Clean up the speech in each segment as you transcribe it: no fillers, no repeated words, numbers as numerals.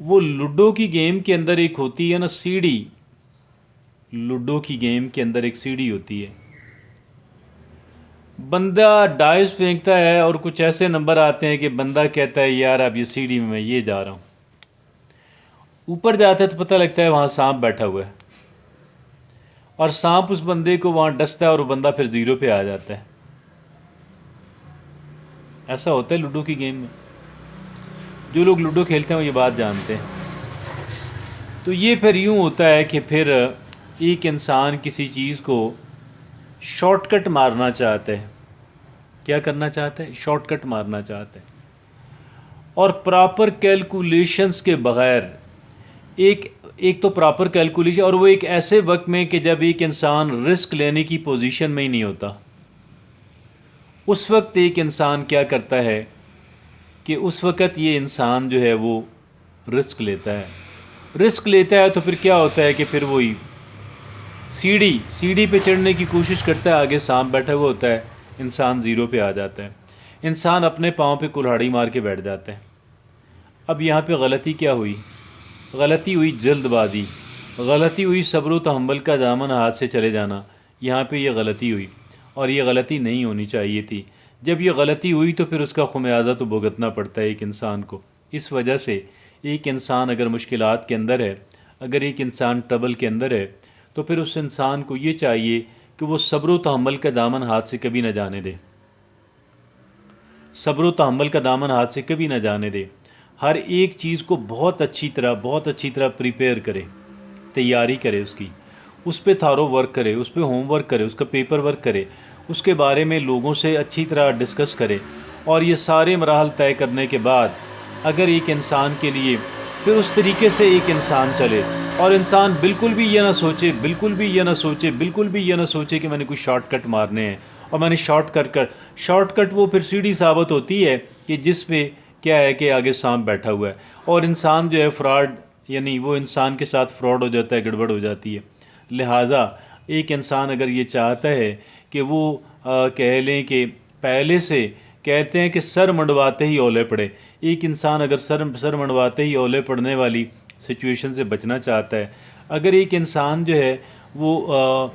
وہ لوڈو کی گیم کے اندر ایک ہوتی ہے نا سیڑھی، لوڈو کی گیم کے اندر ایک سیڑھی ہوتی ہے، بندہ ڈائس پھینکتا ہے اور کچھ ایسے نمبر آتے ہیں کہ بندہ کہتا ہے یار اب یہ سیڑھی میں یہ جا رہا ہوں، اوپر جاتا ہے تو پتہ لگتا ہے وہاں سانپ بیٹھا ہوا ہے، اور سانپ اس بندے کو وہاں ڈستا ہے اور وہ بندہ پھر زیرو پہ آ جاتا ہے۔ ایسا ہوتا ہے لوڈو کی گیم میں، جو لوگ لوڈو کھیلتے ہیں وہ یہ بات جانتے ہیں۔ تو یہ پھر یوں ہوتا ہے کہ پھر ایک انسان کسی چیز کو شارٹ کٹ مارنا چاہتا ہے، کیا کرنا چاہتا ہے؟ شارٹ کٹ مارنا چاہتا ہے، اور پراپر کیلکولیشنز کے بغیر، ایک تو پراپر کیلکولیشن، اور وہ ایک ایسے وقت میں کہ جب ایک انسان رسک لینے کی پوزیشن میں ہی نہیں ہوتا، اس وقت ایک انسان کیا کرتا ہے کہ اس وقت یہ انسان جو ہے وہ رسک لیتا ہے تو پھر کیا ہوتا ہے کہ پھر وہی سیڑھی پہ چڑھنے کی کوشش کرتا ہے، آگے سانپ بیٹھا ہوا ہوتا ہے، انسان زیرو پہ آ جاتا ہے، انسان اپنے پاؤں پہ کلہاڑی مار کے بیٹھ جاتا ہے۔ اب یہاں پہ غلطی کیا ہوئی؟ غلطی ہوئی جلد بازی، غلطی ہوئی صبر و تحمل کا دامن ہاتھ سے چلے جانا، یہاں پہ یہ غلطی ہوئی، اور یہ غلطی نہیں ہونی چاہیے تھی۔ جب یہ غلطی ہوئی تو پھر اس کا خمیازہ تو بھگتنا پڑتا ہے ایک انسان کو۔ اس وجہ سے ایک انسان اگر مشکلات کے اندر ہے، اگر ایک انسان ٹربل کے اندر ہے، تو پھر اس انسان کو یہ چاہیے کہ وہ صبر و تحمل کا دامن ہاتھ سے کبھی نہ جانے دے، صبر و تحمل کا دامن ہاتھ سے کبھی نہ جانے دے، ہر ایک چیز کو بہت اچھی طرح پریپیئر کرے، تیاری کرے، اس پہ تھارو ورک کرے، اس پہ ہوم ورک کرے، اس کا پیپر ورک کرے، اس کے بارے میں لوگوں سے اچھی طرح ڈسکس کرے، اور یہ سارے مراحل طے کرنے کے بعد اگر ایک انسان کے لیے پھر اس طریقے سے ایک انسان چلے، اور انسان بالکل بھی یہ نہ سوچے کہ میں نے کوئی شارٹ کٹ مارنے ہیں، اور میں نے شارٹ کٹ وہ پھر سیڑھی ثابت ہوتی ہے کہ جس پہ کیا ہے کہ آگے سانپ بیٹھا ہوا ہے، اور انسان جو ہے فراڈ، یعنی وہ انسان کے ساتھ فراڈ ہو جاتا ہے، گڑبڑ ہو جاتی ہے۔ لہٰذا ایک انسان اگر یہ چاہتا ہے کہ وہ کہہ لیں کہ پہلے سے کہتے ہیں کہ سر منڈواتے ہی اولے پڑے، ایک انسان اگر سر منڈواتے ہی اولے پڑنے والی سچویشن سے بچنا چاہتا ہے، اگر ایک انسان جو ہے وہ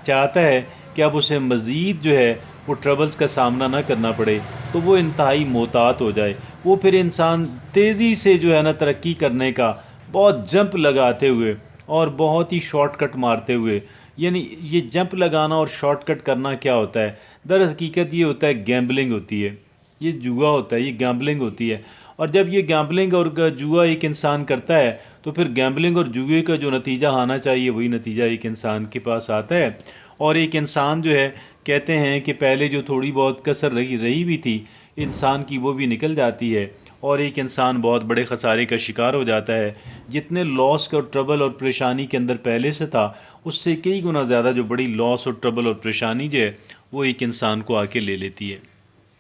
چاہتا ہے کہ اب اسے مزید جو ہے وہ ٹربلز کا سامنا نہ کرنا پڑے، تو وہ انتہائی محتاط ہو جائے، وہ پھر انسان تیزی سے جو ہے نا ترقی کرنے کا بہت جمپ لگاتے ہوئے اور بہت ہی شارٹ کٹ مارتے ہوئے، یعنی یہ جمپ لگانا اور شارٹ کٹ کرنا کیا ہوتا ہے؟ در حقیقت یہ ہوتا ہے گیمبلنگ ہوتی ہے، یہ جوا ہوتا ہے، یہ گیمبلنگ ہوتی ہے، اور جب یہ گیمبلنگ اور جوا ایک انسان کرتا ہے تو پھر گیمبلنگ اور جوئے کا جو نتیجہ آنا چاہیے وہی نتیجہ ایک انسان کے پاس آتا ہے، اور ایک انسان جو ہے کہتے ہیں کہ پہلے جو تھوڑی بہت کسر رہی بھی تھی انسان کی وہ بھی نکل جاتی ہے، اور ایک انسان بہت بڑے خسارے کا شکار ہو جاتا ہے، جتنے لاس اور ٹربل اور پریشانی کے اندر پہلے سے تھا اس سے کئی گنا زیادہ جو بڑی لاس اور ٹربل اور پریشانی جو ہے وہ ایک انسان کو آ کے لے لیتی ہے۔